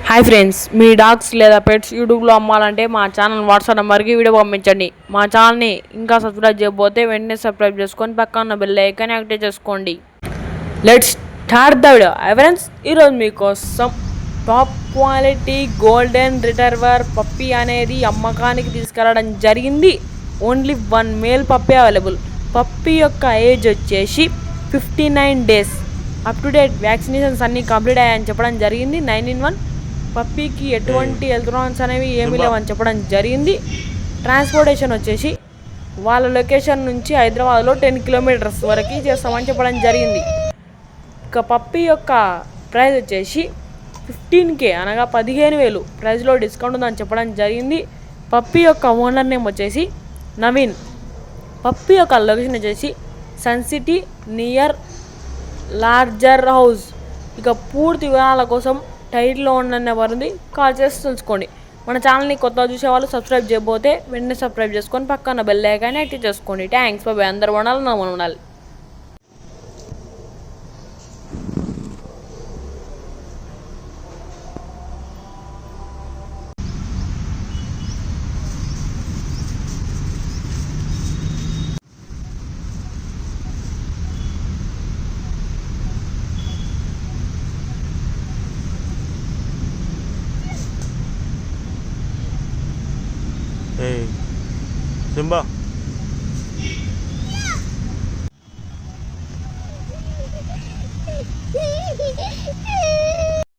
Hi friends, మీ dogs లేదా pets యూట్యూబ్లో అమ్మాలంటే మా ఛానల్ వాట్సాప్ నెంబర్కి వీడియో పంపించండి. మా ఛానల్ని ఇంకా సబ్స్క్రైబ్ చేయకపోతే వెంటనే సబ్స్క్రైబ్ చేసుకొని పక్కన బెల్ ఐకాన్ యాక్టివేట్ చేసుకోండి. Let's start the video. Friends, ఈరోజు మీకోసం top quality golden retriever puppy అనేది అమ్మకానికి తీసుకెళ్ళడం జరిగింది. Only 1 male puppy available. Puppy యొక్క ఏజ్ వచ్చేసి 59 days. Up to date vaccinations అన్నీ కంప్లీట్ అయ్యాయని చెప్పడం జరిగింది. 9-in-1 పప్పీకి ఎటువంటి హెల్త్ ప్రాబ్లమ్స్ అనేవి ఏమీ లేవని చెప్పడం జరిగింది. ట్రాన్స్పోర్టేషన్ వచ్చేసి వాళ్ళ లొకేషన్ నుంచి హైదరాబాద్లో 10 kilometers వరకు చేస్తామని చెప్పడం జరిగింది. ఇక పప్పీ యొక్క ప్రైస్ వచ్చేసి 15K అనగా 15,000 ప్రైస్లో డిస్కౌంట్ ఉందని చెప్పడం జరిగింది. పప్పీ యొక్క ఓనర్ నేమ్ వచ్చేసి నవీన్. పప్పీ యొక్క లొకేషన్ వచ్చేసి sun city near larger house. ఇక పూర్తి వివరాల కోసం టైటిల్లో ఉన్న నెంబర్ని కాల్ చేసి తెలుసుకోండి. మన ఛానల్ని కొత్తగా చూసే వాళ్ళు సబ్స్క్రైబ్ చేయకపోతే వెంటనే సబ్స్క్రైబ్ చేసుకొని పక్కన బెల్ ఐకాన్ యాక్టివేట్ చేసుకోండి. Thanks bye. అందరూ ఉండాలి, మనం ఉండాలి. Hey, Simba.